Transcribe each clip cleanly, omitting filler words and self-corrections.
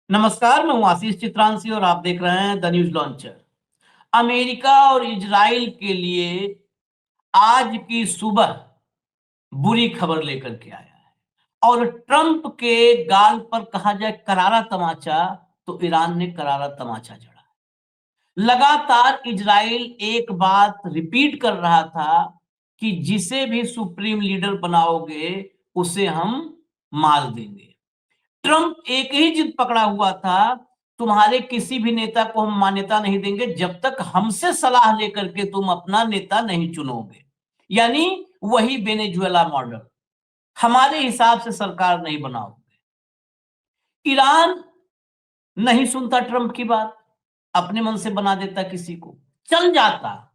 नमस्कार, मैं हूं आशीष चित्रांशी और आप देख रहे हैं द न्यूज लॉन्चर। अमेरिका और इजराइल के लिए आज की सुबह बुरी खबर लेकर के आया है और ट्रंप के गाल पर कहा जाए करारा तमाचा, तो ईरान ने करारा तमाचा जड़ा। लगातार इजराइल एक बात रिपीट कर रहा था कि जिसे भी सुप्रीम लीडर बनाओगे उसे हम मार देंगे। ट्रंप एक ही जिद पकड़ा हुआ था, तुम्हारे किसी भी नेता को हम मान्यता नहीं देंगे जब तक हमसे सलाह लेकर के तुम अपना नेता नहीं चुनोगे। यानी वही वेनेजुएला मॉडल, हमारे हिसाब से सरकार नहीं बनाओगे। ईरान नहीं सुनता ट्रंप की बात, अपने मन से बना देता किसी को, चल जाता।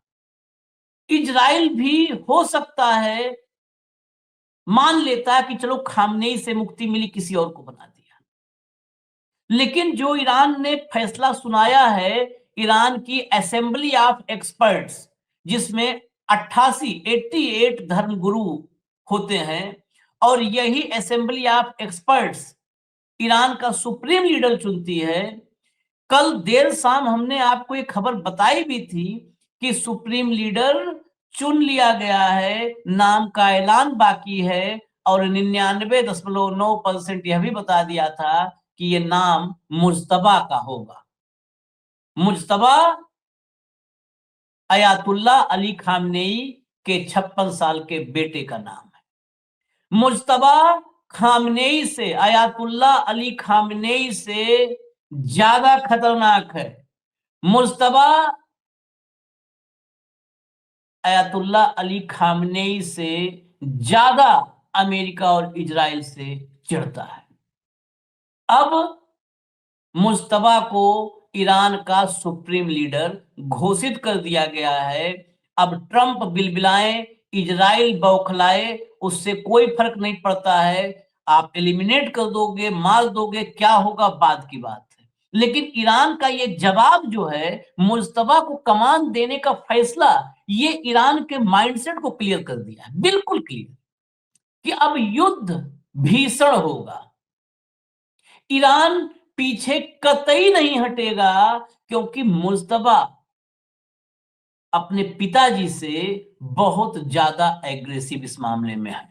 इजराइल भी हो सकता है मान लेता कि चलो खामनेई से मुक्ति मिली, किसी और को बना दिया। लेकिन जो ईरान ने फैसला सुनाया है, ईरान की असेंबली ऑफ एक्सपर्ट्स, जिसमें 88 धर्मगुरु होते हैं, और यही असेंबली ऑफ एक्सपर्ट्स ईरान का सुप्रीम लीडर चुनती है। कल देर शाम हमने आपको एक खबर बताई भी थी कि सुप्रीम लीडर चुन लिया गया है, नाम का ऐलान बाकी है, और 99.9% यह भी बता दिया था कि ये नाम मुज्तबा का होगा। मुज्तबा अयातुल्ला अली खामनेई के 56 साल के बेटे का नाम है। मुज्तबा खामनेई से, अयातुल्ला अली खामनेई से ज्यादा खतरनाक है। मुज्तबा अयातुल्ला अली खामनेई से ज्यादा अमेरिका और इजराइल से चिढ़ता है। अब मुज्तबा को ईरान का सुप्रीम लीडर घोषित कर दिया गया है। अब ट्रंप बिलबिलाए, इजराइल बौखलाए, उससे कोई फर्क नहीं पड़ता है। आप एलिमिनेट कर दोगे, मार दोगे, क्या होगा बाद की बात है। लेकिन ईरान का ये जवाब जो है, मुज्तबा को कमान देने का फैसला, ये ईरान के माइंडसेट को क्लियर कर दिया है, बिल्कुल क्लियर, कि अब युद्ध भीषण होगा। ईरान पीछे कतई नहीं हटेगा, क्योंकि मुज्तबा अपने पिताजी से बहुत ज्यादा एग्रेसिव इस मामले में है।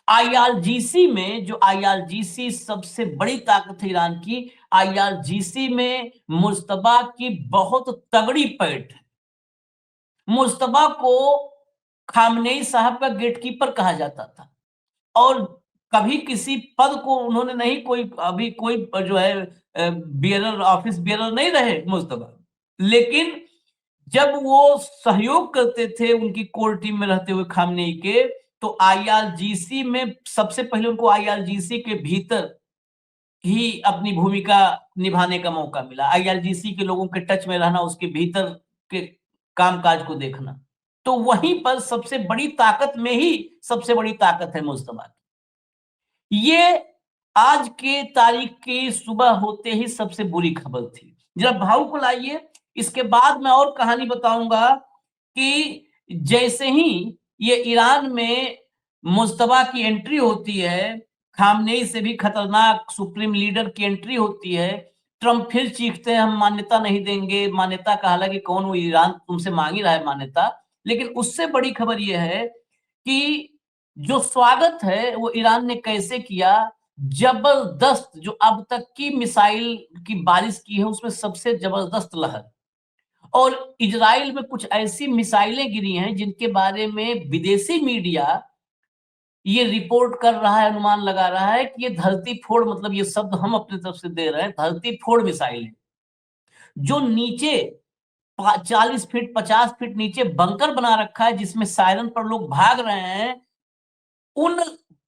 आईआरजीसी में, जो आईआरजीसी सबसे बड़ी ताकत है ईरान की, आईआरजीसी में मुज्तबा की बहुत तगड़ी पैठ है। मुज्तबा को खामनेई साहब का गेटकीपर कहा जाता था, और कभी किसी पद को उन्होंने नहीं, कोई अभी कोई जो है बियरर, ऑफिस बियरर नहीं रहे मुज्तबा, लेकिन जब वो सहयोग करते थे उनकी कोर टीम में रहते हुए खामनेई के, तो आईआरजीसी में सबसे पहले उनको आईआरजीसी के भीतर ही अपनी भूमिका निभाने का मौका मिला। आईआरजीसी के लोगों के टच में रहना, उसके भीतर के कामकाज को देखना, तो वहीं पर सबसे बड़ी ताकत में ही सबसे बड़ी ताकत है मुज्तबा की। ये आज के तारीख की सुबह होते ही सबसे बुरी खबर थी। जरा भाव को लाइए, इसके बाद मैं और कहानी बताऊंगा कि जैसे ही ये ईरान में मुज्तबा की एंट्री होती है, खामनेई से भी खतरनाक सुप्रीम लीडर की एंट्री होती है, ट्रंप फिर चीखते हैं हम मान्यता नहीं देंगे। मान्यता का हालांकि कौन, वो ईरान तुमसे मांग ही रहा है मान्यता। लेकिन उससे बड़ी खबर यह है कि जो स्वागत है वो ईरान ने कैसे किया। जबरदस्त, जो अब तक की मिसाइल की बारिश की है उसमें सबसे जबरदस्त लहर। और इजराइल में कुछ ऐसी मिसाइलें गिरी हैं जिनके बारे में विदेशी मीडिया ये रिपोर्ट कर रहा है, अनुमान लगा रहा है कि ये धरती फोड़, मतलब ये शब्द हम अपनी तरफ से दे रहे हैं, धरती फोड़ मिसाइल है, जो नीचे 40 फीट 50 फीट नीचे बंकर बना रखा है, जिसमें सायरन पर लोग भाग रहे हैं, उन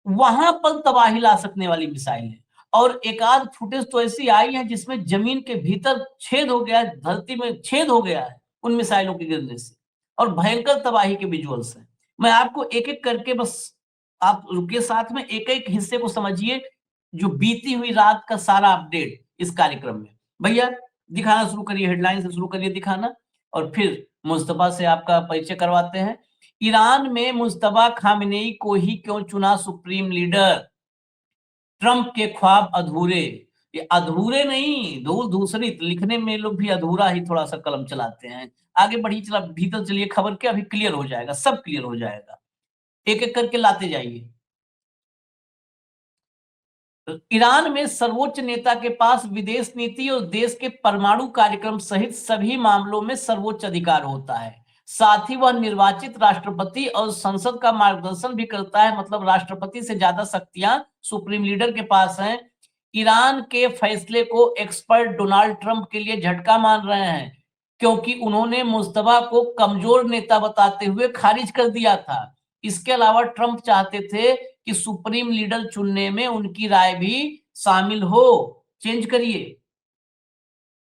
वहां पर तबाही ला सकने वाली मिसाइल है। और एक आध फुटेज तो ऐसी आई है जिसमें जमीन के भीतर छेद हो गया है, धरती में छेद हो गया है उन मिसाइलों के गिरने से, और भयंकर तबाही के विजुअल्स हैं। मैं आपको एक एक करके, बस आप रुकिए साथ में, एक एक हिस्से को समझिए, जो बीती हुई रात का सारा अपडेट इस कार्यक्रम में। भैया दिखाना शुरू करिए, हेडलाइन से शुरू करिए दिखाना, और फिर मुस्तफा से आपका परिचय करवाते हैं। ईरान में मुज्तबा खामनेई को ही क्यों चुना सुप्रीम लीडर, ट्रंप के ख्वाब अधूरे। ये अधूरे नहीं, दूर दूसरी लिखने में लोग भी अधूरा ही थोड़ा सा कलम चलाते हैं। आगे बढ़िए, चला भीतर चलिए, खबर क्या अभी क्लियर हो जाएगा, सब क्लियर हो जाएगा। एक एक करके लाते जाइए। ईरान में सर्वोच्च नेता के पास विदेश नीति और देश के परमाणु कार्यक्रम सहित सभी मामलों में सर्वोच्च अधिकार होता है। साथ ही वह निर्वाचित राष्ट्रपति और संसद का मार्गदर्शन भी करता है, मतलब राष्ट्रपति से ज्यादा शक्तियां सुप्रीम लीडर के पास हैं। ईरान के फैसले को एक्सपर्ट डोनाल्ड ट्रंप के लिए झटका मान रहे हैं, क्योंकि उन्होंने मुस्तफा को कमजोर नेता बताते हुए खारिज कर दिया था। इसके अलावा ट्रंप चाहते थे कि सुप्रीम लीडर चुनने में उनकी राय भी शामिल हो। चेंज करिए।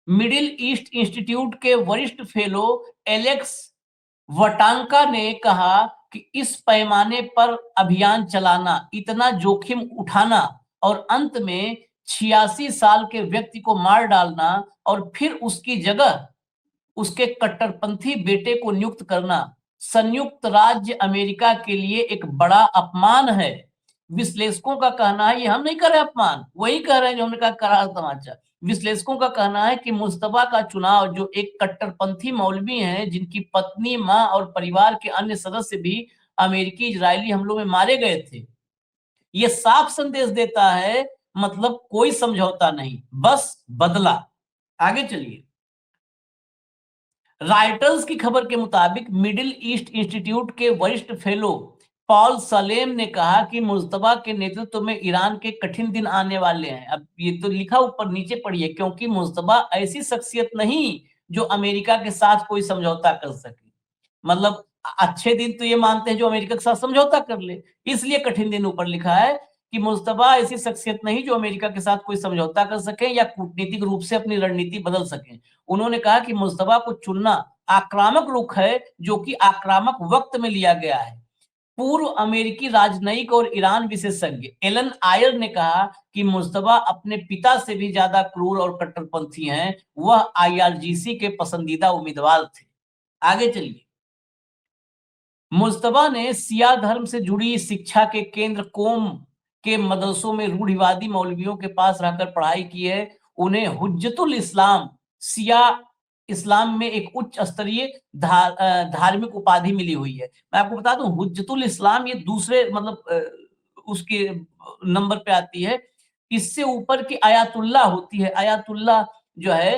मिडिल ईस्ट इंस्टीट्यूट के वरिष्ठ फेलो एलेक्स वटांका ने कहा कि इस पैमाने पर अभियान चलाना, इतना जोखिम उठाना और अंत में 86 साल के व्यक्ति को मार डालना और फिर उसकी जगह उसके कट्टरपंथी बेटे को नियुक्त करना संयुक्त राज्य अमेरिका के लिए एक बड़ा अपमान है। विश्लेषकों का कहना है, ये हम नहीं कर रहे अपमान, वही कह रहे हैं जो हमने कहा करार तमाचा। विश्लेषकों का कहना है कि मुस्तफा का चुनाव, जो एक कट्टरपंथी मौलवी हैं जिनकी पत्नी, मां और परिवार के अन्य सदस्य भी अमेरिकी इजरायली हमलों में मारे गए थे, ये साफ संदेश देता है, मतलब कोई समझौता नहीं, बस बदला। आगे चलिए। राइटर्स की खबर के मुताबिक मिडिल ईस्ट इंस्टीट्यूट के वरिष्ठ फेलो पॉल सलेम ने कहा कि मुस्तफा के नेतृत्व में ईरान के कठिन दिन आने वाले हैं। अब ये तो लिखा ऊपर नीचे पढ़िए, क्योंकि मुस्तफा ऐसी शख्सियत नहीं जो अमेरिका के साथ कोई समझौता कर सके। मतलब अच्छे दिन तो ये मानते हैं जो अमेरिका के साथ समझौता कर ले, इसलिए कठिन दिन ऊपर लिखा है कि मुस्तफा ऐसी शख्सियत नहीं जो अमेरिका के साथ कोई समझौता कर सके या कूटनीतिक रूप से अपनी रणनीति बदल सके। उन्होंने कहा कि मुस्तफा को चुनना आक्रामक रुख है, जो कि आक्रामक वक्त में लिया गया है। पूर्व अमेरिकी राजनयिक और ईरान विशेषज्ञ एलन आयर ने कहा कि मुस्तफा अपने पिता से भी ज्यादा क्रूर और कट्टरपंथी हैं। वह आईआरजीसी के पसंदीदा उम्मीदवार थे। आगे चलिए। मुस्तफा ने सिया धर्म से जुड़ी शिक्षा के केंद्र कोम के मदरसों में रूढ़िवादी मौलवियों के पास रहकर पढ़ाई की है। उन्हें हुज्जतुल इस्लाम, सिया इस्लाम में एक उच्च स्तरीय धार्मिक उपाधि मिली हुई है। मैं आपको बता दूं, हुज्जतुल इस्लाम ये दूसरे मतलब उसके नंबर पे आती है। इससे ऊपर की आयातुल्लाह होती है। आयातुल्लाह जो है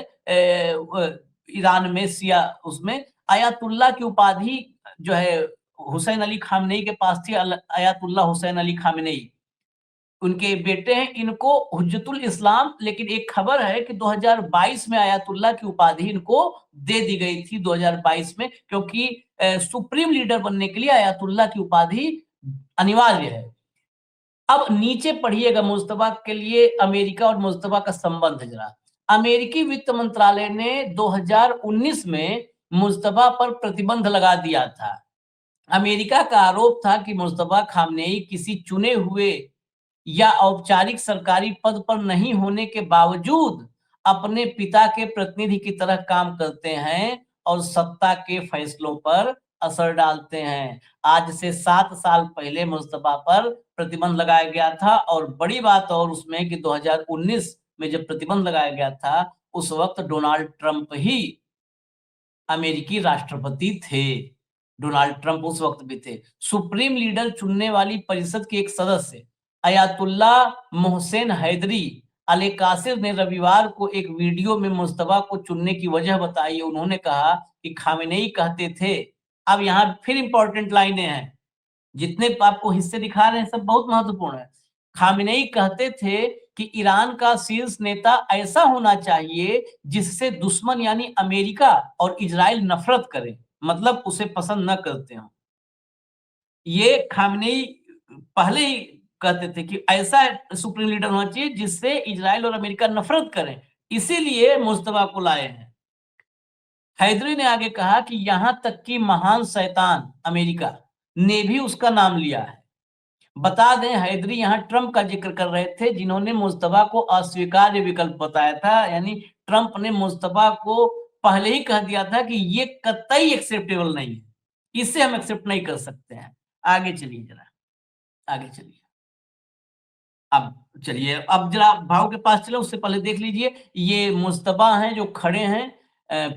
ईरान में सिया, उसमें आयातुल्लाह की उपाधि जो है हुसैन अली खामनेई के पास थी। आयतुल्लाह हुसैन अली खामनेई उनके बेटे हैं। इनको हुज्जतुल इस्लाम, लेकिन एक खबर है कि 2022 में आयतुल्लाह की उपाधि इनको दे दी गई थी 2022 में, क्योंकि सुप्रीम लीडर बनने के लिए आयतुल्लाह की उपाधि अनिवार्य है। अब नीचे पढ़िएगा, मुस्तफा के लिए अमेरिका और मुस्तफा का संबंध जरा। अमेरिकी वित्त मंत्रालय ने 2019 में मुस्तफा पर प्रतिबंध लगा दिया था। अमेरिका का आरोप था कि मुस्तफा खामनेई किसी चुने हुए या औपचारिक सरकारी पद पर नहीं होने के बावजूद अपने पिता के प्रतिनिधि की तरह काम करते हैं और सत्ता के फैसलों पर असर डालते हैं। आज से 7 साल पहले मुस्तफा पर प्रतिबंध लगाया गया था, और बड़ी बात और उसमें कि 2019 में जब प्रतिबंध लगाया गया था, उस वक्त डोनाल्ड ट्रंप ही अमेरिकी राष्ट्रपति थे। डोनाल्ड ट्रंप उस वक्त भी थे। सुप्रीम लीडर चुनने वाली परिषद के एक सदस्य अयातुल्लाह मोहसेन हैदरी अल कासिर ने रविवार को एक वीडियो में मुस्तफा को चुनने की वजह बताई। उन्होंने कहा कि खामेनेई कहते थे, अब यहाँ फिर इंपॉर्टेंट लाइनें हैं, जितने आपको हिस्से दिखा रहे हैं सब बहुत महत्वपूर्ण है। खामेनेई कहते थे कि ईरान का शीर्ष नेता ऐसा होना चाहिए जिससे दुश्मन यानी अमेरिका और इजराइल नफरत करें, मतलब उसे पसंद न करते हो। ये खामेनेई पहले ही कहते थे कि ऐसा सुप्रीम लीडर होना चाहिए जिससे इजराइल और अमेरिका नफरत करें, इसीलिए मुस्तफा को लाए हैं। हैदरी ने आगे कहा कि यहां तक कि महान शैतान अमेरिका ने भी उसका नाम लिया है। बता दें, हैदरी यहाँ ट्रंप का जिक्र कर रहे थे, जिन्होंने मुस्तफा को अस्वीकार्य विकल्प बताया था। यानी ट्रंप ने मुस्तफा को पहले ही कह दिया था कि ये कतई एक्सेप्टेबल नहीं है, इसे हम एक्सेप्ट नहीं कर सकते हैं। आगे चलिए जरा, आगे चलिए। अब चलिए अब जरा भाव के पास चलो, उससे पहले देख लीजिए, ये मुज्तबा हैं जो खड़े हैं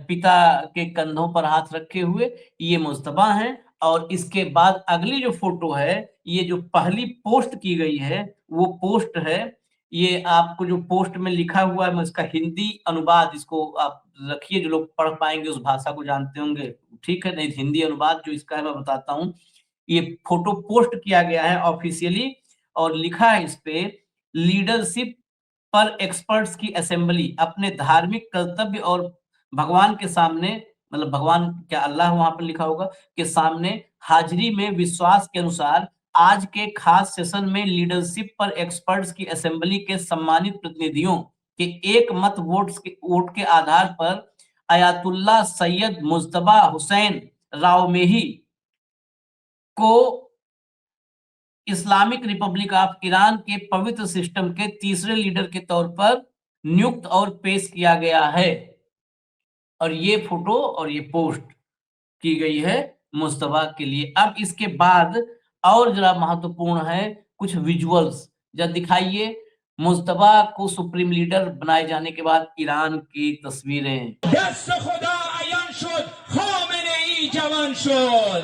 पिता के कंधों पर हाथ रखे हुए, ये मुज्तबा हैं। और इसके बाद अगली जो फोटो है, ये जो पहली पोस्ट की गई है वो पोस्ट है। ये आपको जो पोस्ट में लिखा हुआ है, मैं इसका हिंदी अनुवाद, इसको आप रखिए, जो लोग पढ़ पाएंगे उस भाषा को जानते होंगे, ठीक है, नहीं हिंदी अनुवाद जो इसका है मैं बताता हूँ। ये फोटो पोस्ट किया गया है ऑफिशियली, और लिखा है इस पे, लीडरशिप पर एक्सपर्ट्स की असेंबली अपने धार्मिक कर्तव्य और भगवान के सामने, मतलब भगवान क्या अल्लाह वहां पर लिखा होगा, के सामने हाजिरी में विश्वास के अनुसार आज के खास सेशन में लीडरशिप पर एक्सपर्ट्स की असेंबली के सम्मानित प्रतिनिधियों के एक मत वोट के आधार पर अयातुल्ला सैयद मुज्तबा हुसैन रावमेही को इस्लामिक रिपब्लिक ऑफ ईरान के पवित्र सिस्टम के तीसरे लीडर के तौर पर नियुक्त और पेश किया गया है। और ये फोटो और ये पोस्ट की गई है मुस्तफा के लिए। अब इसके बाद और जरा महत्वपूर्ण है कुछ विजुअल्स, जरा दिखाइए, मुस्तफा को सुप्रीम लीडर बनाए जाने के बाद ईरान की तस्वीरें। दस्त खुदा अयान शुद, खामेनेई जवान शुद।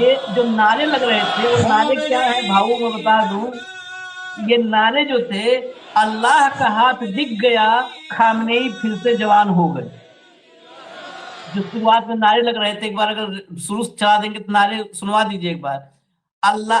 ये जो नारे लग रहे थे वो नारे क्या है भावों में बता दूं, ये नारे जो थे, अल्लाह का हाथ दिख गया, खामनेई फिर से जवान हो गए। जो शुरुआत में नारे लग रहे थे, एक बार अगर शुरू से चला देंगे तो नारे सुनवा दीजिए एक बार। अल्लाह,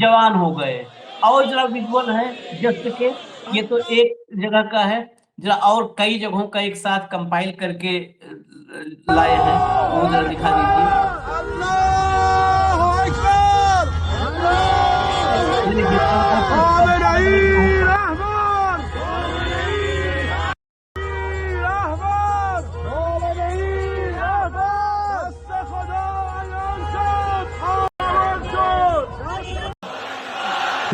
जवान हो गए। और जरा विजुअल है जस्ट के, ये तो एक जगह का है, जरा और कई जगहों का एक साथ कंपाइल करके लाए हैं, वो जरा दिखा दीजिए।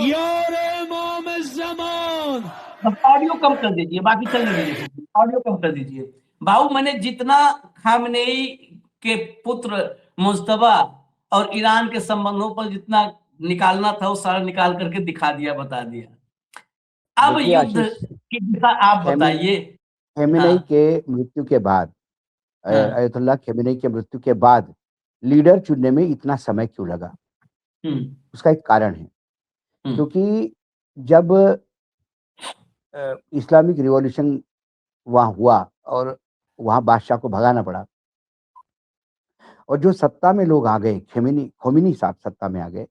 यार इमाम ज़मान। अब ऑडियो कम कर दीजिए, बाकी चलने दीजिए, ऑडियो कम कर दीजिए। भाऊ, मैंने जितना खामनेई के पुत्र मुज्तबा और ईरान के संबंधों पर जितना निकालना था वो सारा निकाल करके दिखा दिया, बता दिया। अब देखिए युद्ध आशीष, की दिशा आप बताइए। खेमेनेई हाँ, के मृत्यु के बाद, हाँ, अयतुल्लाह खेमेनेई के मृत्यु के बाद लीडर चुनने में इतना समय क्यों लगा? उसका एक कारण है, क्योंकि जब इस्लामिक रिवॉल्यूशन वहाँ हुआ और वहाँ बादशाह को भगाना पड़ा, और जो सत्ता में लोग आ गए, खोमेनी साहब सत्ता में आ गए,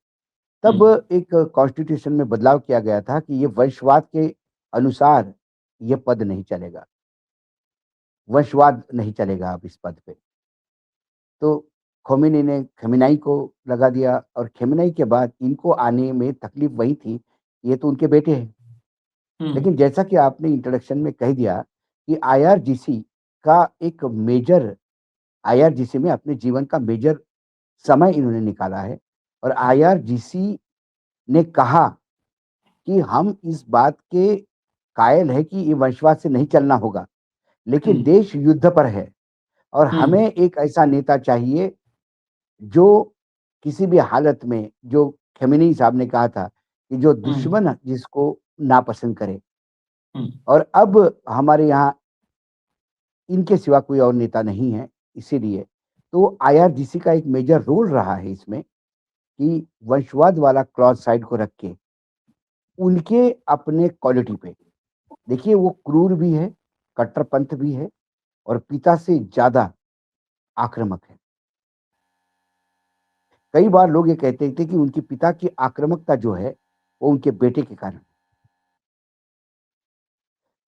तब एक कॉन्स्टिट्यूशन में बदलाव किया गया था कि ये वंशवाद के अनुसार ये पद नहीं चलेगा, वंशवाद नहीं चलेगा अब इस पद पे। तो खोमेनी ने खेमेनेई को लगा दिया, और खेमेनेई के बाद इनको आने में तकलीफ वही थी, ये तो उनके बेटे हैं। लेकिन जैसा कि आपने इंट्रोडक्शन में कह दिया कि आईआरजीसी का एक मेजर, आईआरजीसी में अपने जीवन का मेजर समय इन्होंने निकाला है, और आईआरजीसी ने कहा कि हम इस बात के कायल है कि ये वंशवाद से नहीं चलना होगा, लेकिन देश युद्ध पर है और हमें एक ऐसा नेता चाहिए जो किसी भी हालत में, जो खेमेनेई साहब ने कहा था कि जो दुश्मन जिसको नापसंद करे, और अब हमारे यहाँ इनके सिवा कोई और नेता नहीं है, इसीलिए तो आईआरजीसी का एक मेजर रोल रहा है इसमें कि वंशवाद वाला क्लॉज साइड को रख के उनके अपने क्वालिटी पे। देखिए वो क्रूर भी है, कट्टरपंथ भी है और पिता से ज़्यादा आक्रामक है। कई बार लोग ये कहते थे कि उनके पिता की आक्रामकता जो है, वो उनके बेटे के कारण।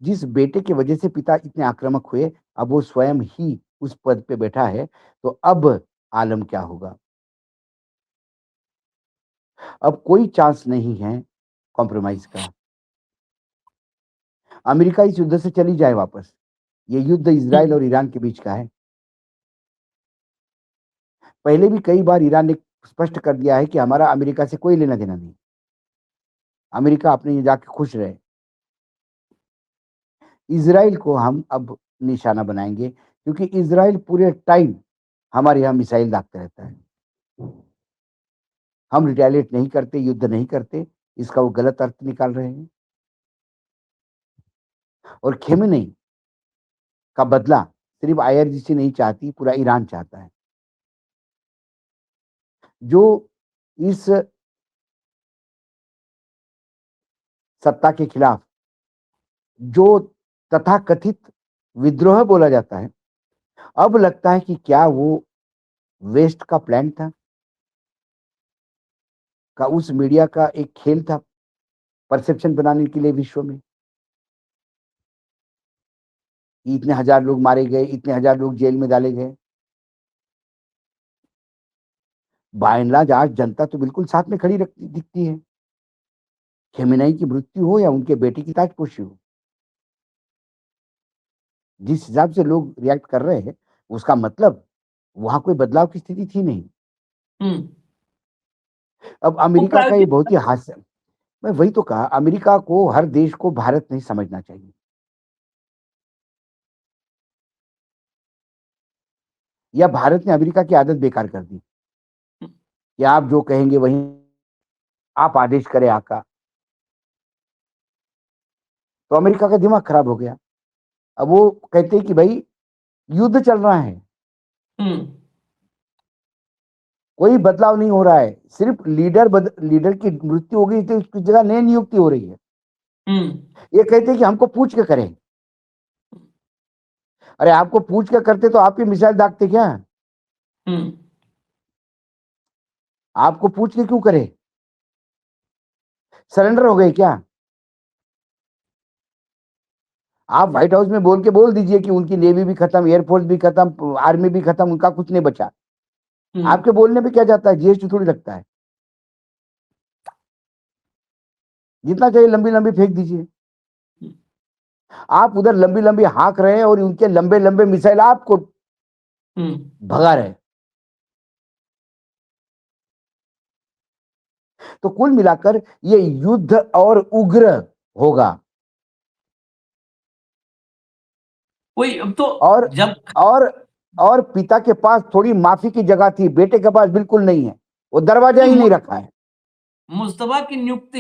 जिस बेटे की वजह से पिता इतने आक्रामक हुए, अब वो स्वयं ही उस पद पे बैठा है, तो अब आलम क्या होगा? अब कोई चांस नहीं है कॉम्प्रोमाइज़ का। अमेरिका इस युद्ध से चली जाए वापस। ये युद्ध इज़राइल और ईरान के बीच का है। पहले भी कई बार ईरान ने स्पष्ट कर दिया है कि हमारा अमेरिका से कोई लेना-देना नहीं। अमेरिका अपने यहाँ जाके खुश रहे। इज़राइल को हम अब निशाना बनाएँगे क्योंकि इज़राइल पूरे टाइम हमारे यहाँ मिसाइल दागता रहता है। हम रिटेलिएट नहीं करते, युद्ध नहीं करते, इसका वो गलत अर्थ निकाल रहे हैं। और खेमेनी का बदला सिर्फ आईआरजीसी नहीं चाहती, पूरा ईरान चाहता है। जो इस सत्ता के खिलाफ जो तथाकथित विद्रोह बोला जाता है, अब लगता है कि क्या वो वेस्ट का प्लान था? का उस मीडिया का एक खेल था, परसेप्शन बनाने के लिए विश्व में? कि इतने हजार लोग मारे गए, इतने हजार लोग जेल में डाले गए। बाय एंड लार्ज आज जनता तो बिल्कुल साथ में खड़ी दिखती है। खेमेनेई की मृत्यु हो या उनके बेटे की ताजपोशी हो। जिस हिसाब से लोग रिएक्ट कर रहे हैं, उसका मतलब वहाँ कोई बदलाव की स्थिति थी नहीं। हम्म, अब वो अमेरिका का ये प्रायोगिक बहुत ही हास्य मैं वही तो कहा, अमेरिका को हर देश को भारत नहीं समझना चाहिए। या भारत ने अमेरिका की आदत बेकार कर दी कि आप जो कहेंगे वही आप आदेश करें आका। तो अमेरिका का दिमाग खराब हो गया। अब वो कहते हैं कि भाई युद्ध चल रहा है, हम्म, कोई बदलाव नहीं हो रहा है, सिर्फ लीडर की मृत्यु हो गई तो उसकी जगह नई नियुक्ति हो रही है। हम्म, ये कहते हैं कि हमको पूछ के करें। अरे आपको पूछ के करते तो आपकी मिसाइल दागते क्या? हम्म, आपको पूछ के क्यों करे? सरेंडर हो गए क्या? आप व्हाइट हाउस में बोल दीजिए कि उनकी नेवी भी खत्म, एयरफोर्स भी खत्म, आर्मी भी खत्म, उनका कुछ नहीं बचा। आपके बोलने पे क्या जाता है? जीएसटी थोड़ी लगता है। जितना चाहिए लंबी लंबी फेंक दीजिए। आप उधर लंबी लंबी हाँक रहे हैं और उनके लंबे लंबे मिसाइल आपको भगा रहे हैं। तो कुल मिलाकर ये युद्ध और उग्र होगा। वही अब तो और जब और पिता के पास थोड़ी माफी की जगह थी, बेटे के पास बिल्कुल नहीं है। वो दरवाजा ही नहीं रखा है। मुस्तफा की नियुक्ति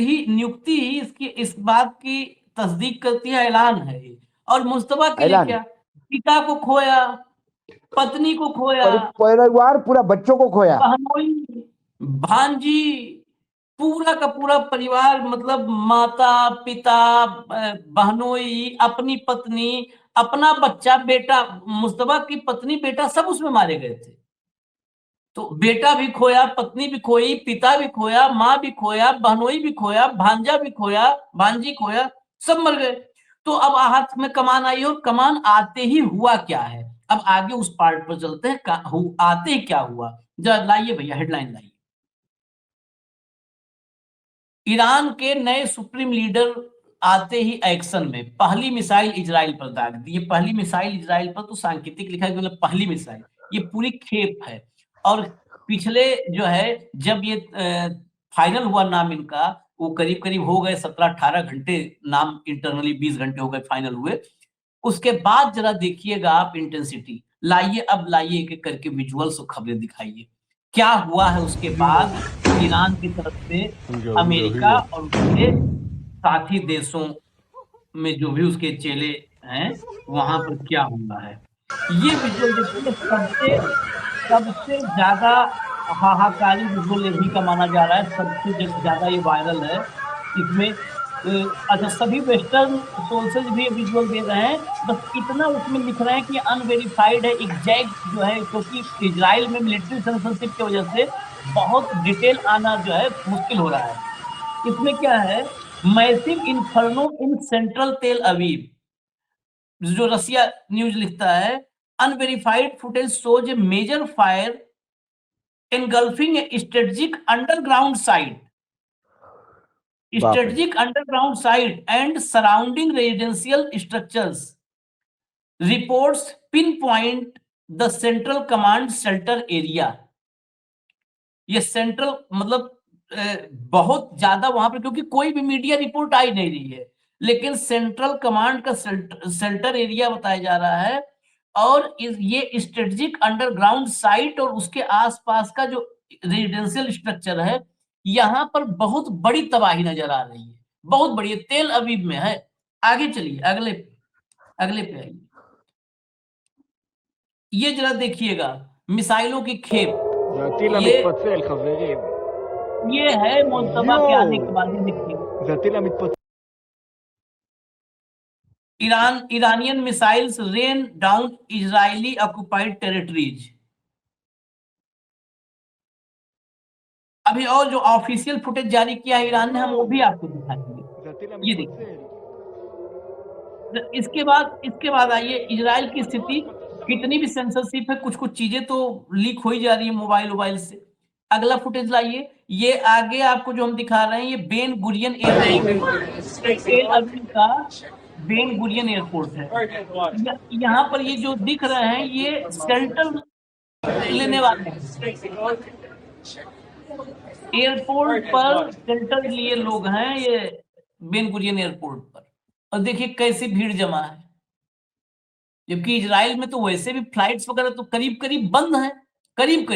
ही इसकी इस बात की तस्दीक करती है, ऐलान है ये। और मुस्तफा के लिए ऐलान क्या, पिता को खोया, पत्नी को खोया, परिवार पूरा बच्चों को खोया। बहनोई, भांजी, पूरा का पूरा परिवार, मतलब माता पिता, बहनोई, अपनी पत्नी, अपना बच्चा, बेटा, मुस्तफा की पत्नी बेटा सब उसमें मारे गए थे। तो बेटा भी खोया, पत्नी भी खोई, पिता भी खोया, माँ भी खोया, बहनोई भी खोया, भांजा भी खोया, भांजी खोया, सब मर गए। तो अब हाथ में कमान आई और कमान आते ही हुआ क्या है, अब आगे उस पार्ट पर चलते हैं। आते ही क्या हुआ, जरा लाइए भैया, हेडलाइन लाइए। ईरान के नए सुप्रीम लीडर आते ही एक्शन में, पहली मिसाइल इजराइल पर दाग दी। ये पहली मिसाइल इजराइल पर तो सांकेतिक लिखा है, मतलब पहली मिसाइल, ये पूरी खेप है। और पिछले जो है, जब ये फाइनल हुआ नाम इनका, वो करीब करीब हो गए 17-18 घंटे, नाम इंटरनली 20 घंटे हो गए फाइनल हुए। उसके बाद जरा देखिएगा आप इंटेंसिटी। लाइए, अब लाइए एक एक करके विजुअल्स और खबरें दिखाइए, क्या हुआ है उसके बाद ईरान की तरफ से अमेरिका और उसके साथी देशों में जो भी उसके चेले हैं, वहां पर क्या हुआ है। ये विजुअल देखिए, सबसे सबसे ज्यादा हाहाकारी विजुअल यही का माना जा रहा है, सबसे ज्यादा ये वायरल है। इसमें अच्छा, सभी वेस्टर्न सोर्सेज भी विजुअल दे रहे हैं, बस इतना उसमें लिख रहे हैं कि अनवेरिफाइड है, एग्जैक्ट जो है, क्योंकि इजराइल में मिलिट्री सेंसरशिप की वजह से बहुत डिटेल आना जो है मुश्किल हो रहा है। इसमें क्या है, मैसिव इन्फर्नो इन सेंट्रल तेल अवीव, जो रसिया न्यूज लिखता है, unverified footage shows a major fire engulfing a strategic underground site, बाप रे। strategic underground site and surrounding residential structures. Reports pinpoint the central command shelter area. ये सेंट्रल मतलब बहुत ज्यादा वहां पर, क्योंकि कोई भी मीडिया रिपोर्ट आई नहीं रही है, लेकिन सेंट्रल कमांड का शेल्टर एरिया बताया जा रहा है, और ये स्ट्रेटेजिक अंडरग्राउंड साइट और उसके आसपास का जो रेजिडेंशियल स्ट्रक्चर है, यहाँ पर बहुत बड़ी तबाही नजर आ रही है, बहुत बड़ी। तेल अवीव में है। आगे चलिए, अगले पे आइए। ये जरा देखिएगा, मिसाइलों की खेप, זה הטיל ये המתפצל, חברים. ये है मुस्तफा के आने के बाद। ये देखिए, זה הטיל המתפצל. Iranian missiles rain down Israeli occupied territories. अभी और जो ऑफिशियल फुटेज जारी किया है ईरान ने, हम वो भी आपको दिखाएंगे। זה הטיל ये देखिए, המתפצל. इसके बाद आइए, इजराइल की स्थिति, कितनी भी सेंसरशिप है, कुछ चीजें तो लीक हो ही जा रही है मोबाइल से। अगला फुटेज लाइए। ये आगे आपको जो हम दिखा रहे हैं, ये बेन गुरियन एयरपोर्ट, तेल अवीव का बेन गुरियन एयरपोर्ट है। यहाँ पर ये जो दिख रहे हैं, ये शेल्टर लेने वाले हैं, एयरपोर्ट पर शेल्टर लिए लोग हैं, ये बेन गुरियन एयरपोर्ट पर। और देखिए कैसी भीड़ जमा है, जबकि इजराइल में तो वैसे भी फ्लाइट्स वगैरह तो करीब बंद हैं, करीब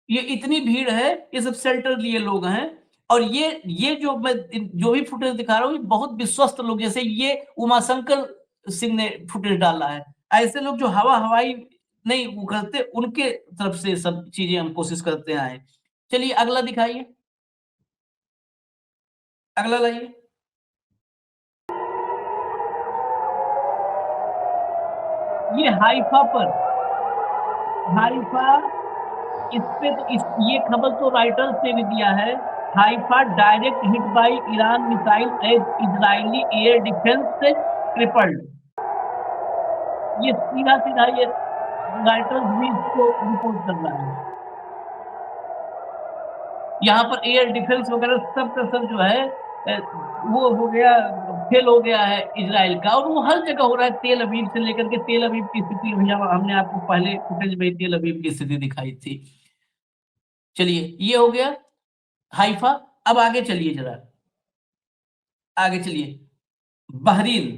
ये इतनी भीड़ है, ये सब शेल्टर लिए लोग हैं। और ये जो मैं जो भी फुटेज दिखा रहा हूँ, ये बहुत विश्वस्त लोग, जैसे ये उमाशंकर सिंह ने फुटेज डाला है, ऐसे लोग जो हवाई नहीं वो करते, उनके तरफ से सब चीजें हम कोशिश करते आए। चलिए अगला दिखाइए, अगला लाइए। ये हाइफा इस पे तो ये खबर तो राइटर्स ने भी दिया है। Haifa direct hit by Iran missile as Israeli air defence से क्रिपल्ड। ये सीधा ये राइटर्स भी इसको रिपोर्ट कर रहा है। यहाँ पर एयर डिफेंस वगैरह सब का सब जो है वो हो गया, फेल हो गया है इजराइल का, और वो हर जगह हो रहा है, तेल अवीव से लेकर के। तेल अवीव की स्थिति भैया हमने आपको पहले फुटेज में तेल अवीव की स्थिति दिखाई थी। चलिए ये हो गया हाइफा। अब आगे चलिए, जरा आगे चलिए। बहरीन,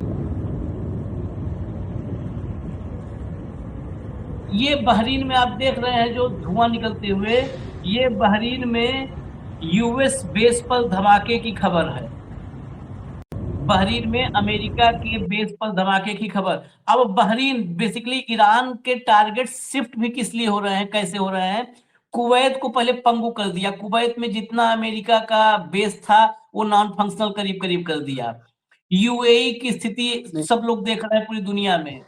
ये बहरीन में आप देख रहे हैं जो धुआं निकलते हुए, ये बहरीन में यूएस बेस पर धमाके की खबर है। बहरीन में अमेरिका के बेस पर धमाके की खबर। अब बहरीन बेसिकली ईरान के टारगेट शिफ्ट भी किस लिए हो रहे हैं, कैसे हो रहे हैं? कुवैत को पहले पंगु कर दिया, कुवैत में जितना अमेरिका का बेस था वो नॉन फंक्शनल करीब कर दिया। यूएई की स्थिति सब लोग देख रहे हैं पूरी दुनिया में।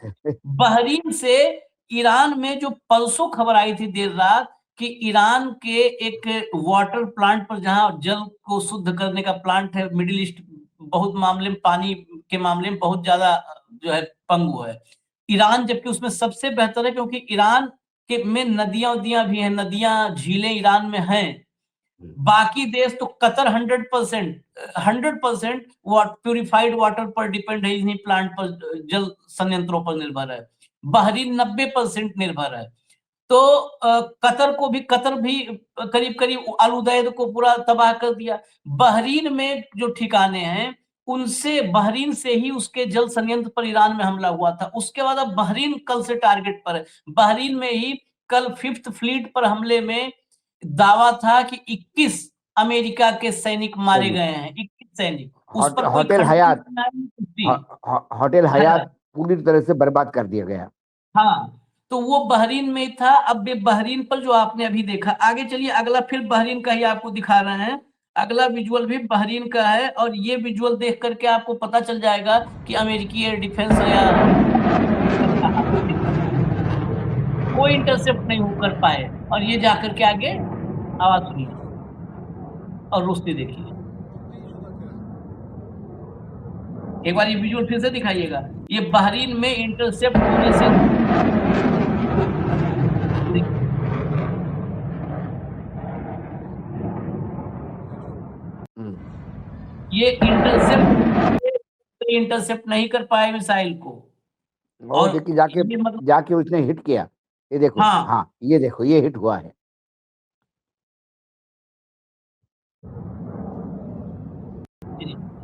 बहरीन से ईरान में जो परसों खबर आई थी देर रात कि ईरान के एक वाटर प्लांट पर, जहां जल को शुद्ध करने का प्लांट है, मिडिल ईस्ट बहुत मामले में, पानी के मामले में बहुत ज्यादा जो है पंगु है। ईरान जबकि उसमें सबसे बेहतर है, क्योंकि ईरान के में नदियां भी हैं, नदियां झीलें ईरान में हैं। बाकी देश तो कतर 100% प्यूरिफाइड वाटर पर डिपेंड है, इन्हीं प्लांट पर, जल संयंत्रों पर निर्भर है। बहरीन 90% निर्भर है। तो कतर भी करीब अल-उदैद को पूरा तबाह कर दिया। बहरीन में जो ठिकाने हैं, उनसे बहरीन से ही उसके जल संयंत्र पर ईरान में हमला हुआ था। उसके बाद अब बहरीन कल से टारगेट पर है। बहरीन में ही कल 5th फ्लीट पर हमले में दावा था कि 21 अमेरिका के सैनिक मारे गए हैं, 21 सैनिक। उस पर होटल हयात पूरी तरह से बर्बाद कर दिया गया। हाँ, तो वो बहरीन में था। अब बहरीन पर जो आपने अभी देखा, आगे चलिए, अगला फिर बहरीन का ही आपको दिखा रहे हैं। अगला विजुअल भी बहरीन का है और ये विजुअल देख करके आपको पता चल जाएगा कि अमेरिकी एयर डिफेंस या कोई इंटरसेप्ट नहीं हो कर पाए। और ये जाकर के आगे आवाज सुनिए और रोशनी देखिए। एक बार ये विजुअल फिर से दिखाइएगा। ये बहरीन में इंटरसेप्ट होने से ये इंटरसेप्ट नहीं कर पाए मिसाइल को। और देखिए जाके उसने हिट किया। ये देखो, हाँ ये देखो, ये हिट हुआ है।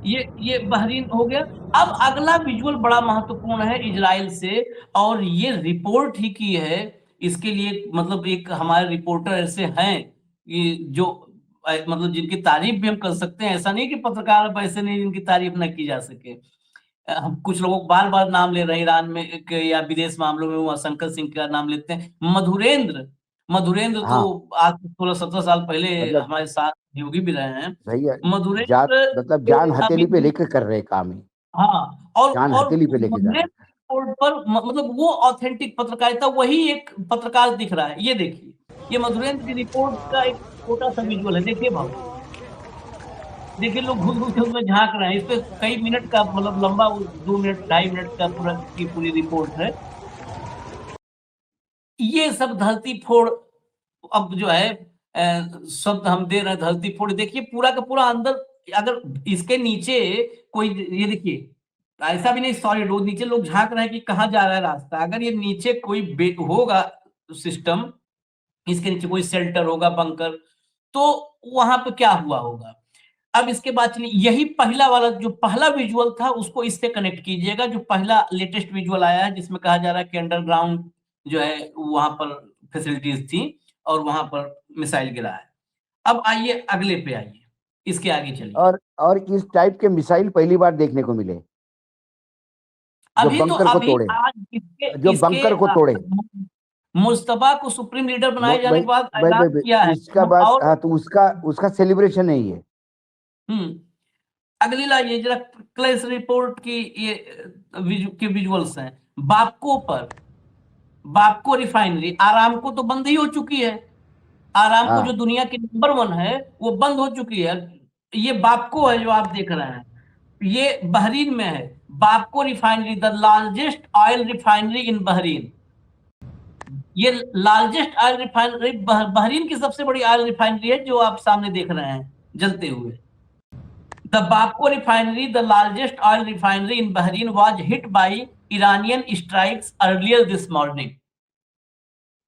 ये बहरीन हो गया। अब अगला विजुअल बड़ा महत्वपूर्ण है इजराइल से, और ये रिपोर्ट ही की है। इसके लिए मतलब एक हमारे रिपोर्टर ऐसे हैं कि जो मतलब जिनकी तारीफ भी हम कर सकते हैं। ऐसा नहीं कि पत्रकार वैसे नहीं जिनकी तारीफ न की जा सके। हम कुछ लोगों बार बार नाम ले रहे हैं, ईरान में या विदेश मामलों में वो शंकर सिंह का नाम लेते हैं। मधुरेंद्र हाँ, तो आज 16-17 साल पहले मतलब हमारे साथ योगी भी रहे हैं। सही है। मधुरेंद्र मतलब जान हथेली पे लेकर कर रहे काम ही। हाँ, जान हथेली पे लेके जा रहे हैं। मधुरेंद्र पर मतलब वो ऑथेंटिक पत्रकारिता, वही एक पत्रकार दिख रहा है। ये देखिए, ये मधुरेंद्र की रिपोर्ट का एक छोटा सा विजुअल है। देखिए भाव, देखिए लोग घुस घुस के उसमें झांक रहे हैं। इस पे कई मिनट का मतलब लंबा 2 मिनट 2.5 मिनट का पूरी रिपोर्ट है। ये सब धरती फोड़ अब जो है शब्द हम दे रहे हैं, धरती फोड़। देखिए पूरा का पूरा अंदर, अगर इसके नीचे कोई, ये देखिए ऐसा भी नहीं सॉलिड, वो नीचे लोग झांक रहे हैं कि कहाँ जा रहा है रास्ता। अगर ये नीचे कोई होगा सिस्टम, इसके नीचे कोई शेल्टर होगा, बंकर, तो वहां पे क्या हुआ होगा। अब इसके बाद चलिए, यही पहला वाला जो पहला विजुअल था उसको इससे कनेक्ट कीजिएगा, जो पहला लेटेस्ट विजुअल आया है जिसमें कहा जा रहा है कि अंडरग्राउंड जो है वहां पर फैसिलिटीज थी और वहां पर मिसाइल गिरा है। अब आइए अगले पे आइए, इसके आगे चलिए। और इस टाइप के मिसाइल पहली बार देखने को मिले, जो अभी तो बंकर को अभी तोड़े, आज जो बंकर को तोड़े। मुस्तफा को सुप्रीम लीडर बनाए जाने के बाद भाई ऐलान किया है। उसका बाद, और हाँ, तो उसका सेलिब्रेशन नहीं है। अगली लाइए जरा, क्लेस रिपोर्ट की ये विजुअल्स हैं। बापको रिफाइनरी, आरामको तो बंद ही हो चुकी है। आरामको जो दुनिया की नंबर 1 है वो बंद हो चुकी है। ये बापको है जो आप देख रहे हैं, ये बहरीन में है। बापको refinery, the largest oil refinery in Bahrain. ये लार्जेस्ट ऑयल रिफाइनरी बहरीन की सबसे बड़ी ऑयल रिफाइनरी है जो आप सामने देख रहे हैं जलते हुए। The Bapco refinery, the largest oil refinery in Bahrain, was hit by Iranian strikes earlier this morning.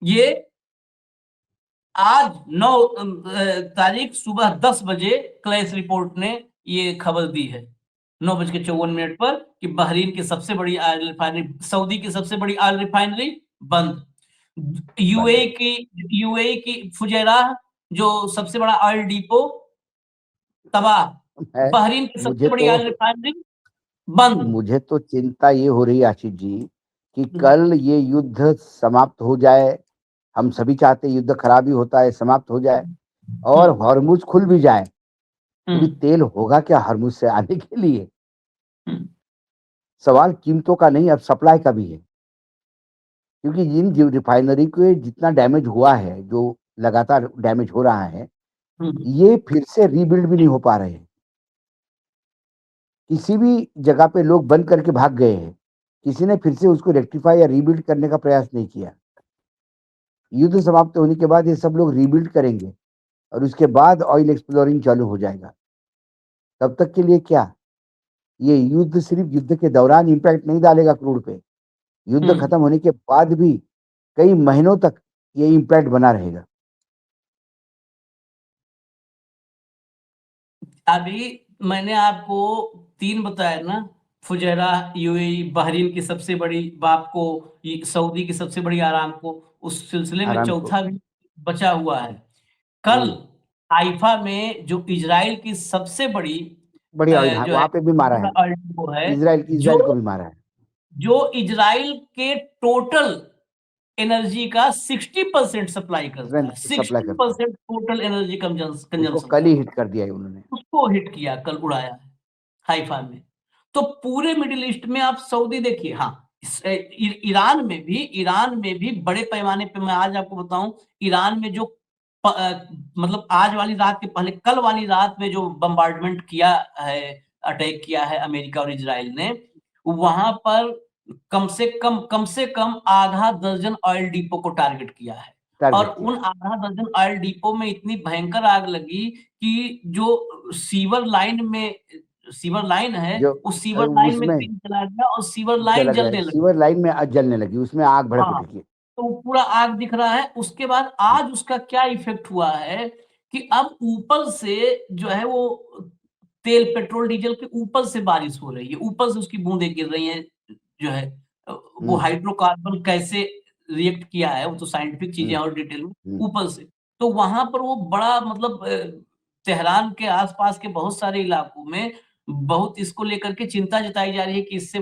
ये आज 9 तारीख सुबह 10 बजे क्लैश रिपोर्ट ने ये खबर दी है, 9:54 पर, कि बहरीन की सबसे बड़ी ऑयल रिफाइनरी, सऊदी की सबसे बड़ी ऑयल रिफाइनरी बंद। यूएई की फुजैरा जो सबसे बड़ा ऑयल डिपो तबाह। बहरीन की सबसे बड़ी ऑयल रिफाइनरी बंद। मुझे तो चिंता ये हो रही है आशीष जी कि कल ये युद्ध समाप्त हो जाए। हम सभी चाहते हैं युद्ध खराब ही होता है, समाप्त हो जाए और हॉर्मुज खुल भी जाए, तो तेल होगा क्या हॉर्मुज से आने के लिए? सवाल कीमतों का नहीं, अब सप्लाई का भी है। क्योंकि जिन रिफाइनरी को जितना डैमेज हुआ है, जो लगातार डैमेज हो रहा है, ये फिर से रीबिल्ड भी नहीं हो पा रहे हैं। किसी भी जगह पे लोग बंद करके भाग गए हैं, किसी ने फिर से उसको रेक्टिफाई या रीबिल्ड करने का प्रयास नहीं किया। युद्ध समाप्त होने के बाद ये सब लोग रीबिल्ड करेंगे और उसके बाद ऑयल एक्सप्लोरिंग चालू हो जाएगा। तब तक के लिए क्या, ये युद्ध सिर्फ युद्ध के दौरान इंपैक्ट नहीं डालेगा क्रूड पे, युद्ध खत्म होने के बाद भी कई महीनों तक ये इंपैक्ट बना रहेगा। अभी मैंने आपको 3 बताया ना, फुजैरा, यूएई, बहरीन की सबसे बड़ी, बापको, सऊदी की सबसे बड़ी आरामको, उस सिलसिले में चौथा भी बचा हुआ है। कल हाइफा में जो इजराइल की सबसे बड़ी जो वहां पे भी मारा है, इजराइल को भी मारा है। जो इजराइल के टोटल एनर्जी का 60% सप्लाई करता है, सप्लाई करता है 60% टोटल एनर्जी उसको कंजम्पशन कल ही करता है। हिट कर दिया है उन्होंने। उसको हिट किया, कल उड़ाया है हाइफा में। तो पूरे मिडिल ईस्ट में आप सऊदी देखिए, हाँ ईरान में भी बड़े पैमाने पे, मैं आज आपको बताऊं, ईरान में जो मतलब आज वाली रात के पहले कल वाली रात में जो बम्बार्डमेंट किया है, अटैक किया है अमेरिका और इजराइल ने, वहां पर कम से कम आधा दर्जन ऑयल डिपो को टारगेट किया है। और टारगेट किया उन आधा दर्जन ऑयल डिपो में इतनी भयंकर आग लगी कि जो सीवर लाइन है, जो उस सीवर लाइन में उसमें तेल चला गया और सीवर लाइन चला गया, जलने लगी। सीवर लाइन में जलने लगी, उसमें आग भड़क हाँ, उठी। तो पूरा आग दिख रहा है। उसके बाद आज उसका क्या इफेक्ट हुआ है कि अब ऊपर से जो है वो तेल, पेट्रोल, डीजल के ऊपर से बारिश हो रही है, ऊपर से उसकी बूंदें गिर रही हैं। जो है वो हाइड्रोकार्बन कैसे रिएक्ट किया है, वो तो साइंटिफिक चीजें और डिटेल में ऊपर से। तो वहां पर वो बड़ा मतलब तेहरान के आसपास के बहुत सारे इलाकों में बहुत इसको लेकर के चिंता जताई जा रही है कि इससे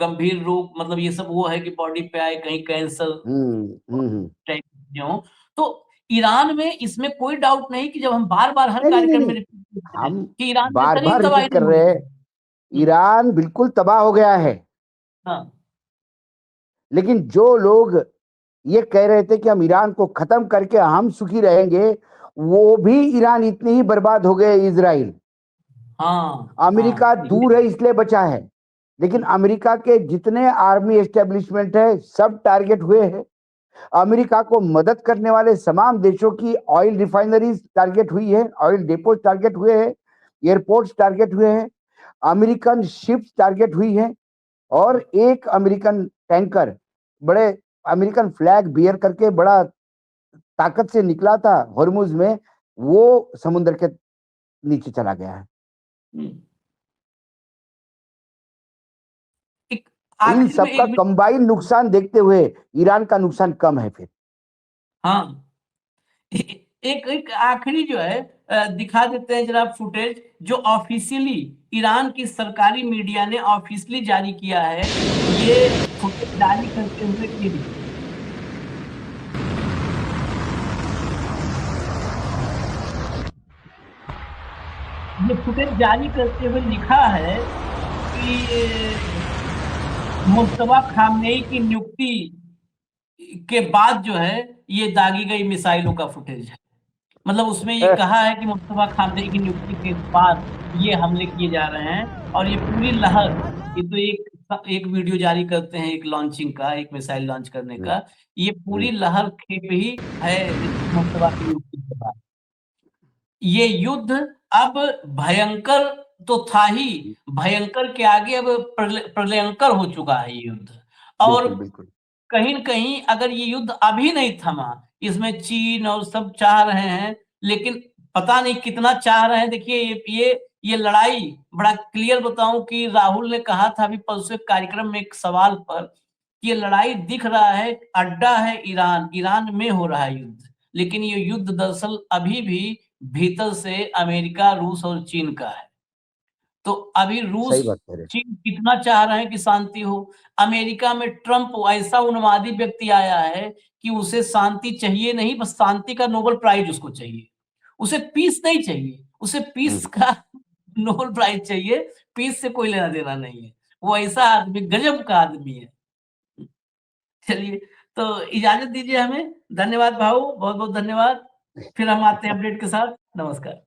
गंभीर रोग, मतलब ये सब वो है कि बॉडी पे आए, कहीं कैंसर टाइप चीजें हों। तो ईरान में इसमें कोई डाउट नहीं कि जब हम बार-बार हर नहीं नहीं नहीं कार्यक्रम में नहीं, रिपीट करते हैं हम कि ईरान में बार इतनी बार तबाही रिपीट कर नहीं रहे होनी हैं, चाहिए। ईरान बिल्कुल तबाह हो गया है। हाँ, लेकिन जो लोग ये कह रहे थे कि हम ईरान को खत्म करके हम सुखी रहेंगे, वो भी ईरान इतने ही बर्बाद हो गए। इजराइल, हाँ, अमेरिका हाँ, दूर है इसलिए बचा है, लेकिन अमेरिका के जितने आर्मी एस्टेब्लिशमेंट है सब टारगेट हुए हैं। अमेरिका को मदद करने वाले तमाम देशों की ऑयल रिफाइनरीज टारगेट हुई है, ऑयल डेपोज टारगेट हुए हैं, एयरपोर्ट्स टारगेट हुए हैं, अमेरिकन शिप्स टारगेट हुई है। और एक अमेरिकन टैंकर बड़े अमेरिकन फ्लैग बियर करके बड़ा ताकत से निकला था हॉर्मुज में, वो समुद्र के नीचे चला गया है। एक इन आखिर में सबका एक कंबाइन नुकसान देखते हुए ईरान का नुकसान कम है फिर। हाँ, एक एक आखिरी जो है दिखा देते हैं जरा फुटेज, जो ऑफिशियली ईरान की सरकारी मीडिया ने ऑफिशियली जारी किया है। ये फुटेज जारी करते हुए ये देखिए। ये फुटेज जारी करते हुए लिखा है कि मुश्तबा खामनेई की नियुक्ति के बाद जो है ये दागी गई मिसाइलों का फुटेज है। मतलब उसमें ये कहा है कि मुस्तफा खामनेई की नियुक्ति के बाद ये हमले किए जा रहे हैं और ये पूरी लहर, ये तो एक वीडियो जारी करते हैं एक लॉन्चिंग का, एक मिसाइल लॉन्च करने का, ये पूरी लहर खेप ही है मुस्तफा की नियुक्ति के बाद। ये युद्ध अब भयंकर तो था ही, भयंकर के आगे अब प्रलयंकर हो चुका है ये युद्ध। और बिल्कुल बिल्कुल कहीं न कहीं अगर ये युद्ध अभी नहीं थमा, इसमें चीन और सब चाह रहे हैं, लेकिन पता नहीं कितना चाह रहे हैं। देखिए ये लड़ाई बड़ा क्लियर बताऊँ कि राहुल ने कहा था अभी परसों एक कार्यक्रम में एक सवाल पर, कि ये लड़ाई दिख रहा है, अड्डा है ईरान, ईरान में हो रहा है युद्ध। लेकिन ये युद्ध दरअसल अभी भी भीतर से अमेरिका, रूस और चीन का है। तो अभी रूस, सही बात कह रहे हैं। चीन कितना चाह रहे हैं कि शांति हो। अमेरिका में ट्रम्प ऐसा उन्मादी व्यक्ति आया है कि उसे शांति चाहिए नहीं, बस शांति का नोबेल प्राइज उसको चाहिए। उसे पीस नहीं चाहिए, उसे पीस का नोबेल प्राइज चाहिए, पीस से कोई लेना देना नहीं है। वो ऐसा आदमी, गजब का आदमी है। चलिए, तो इजाजत दीजिए हमें। धन्यवाद भाऊ, बहुत बहुत धन्यवाद। फिर हम आते हैं अपडेट के साथ। नमस्कार।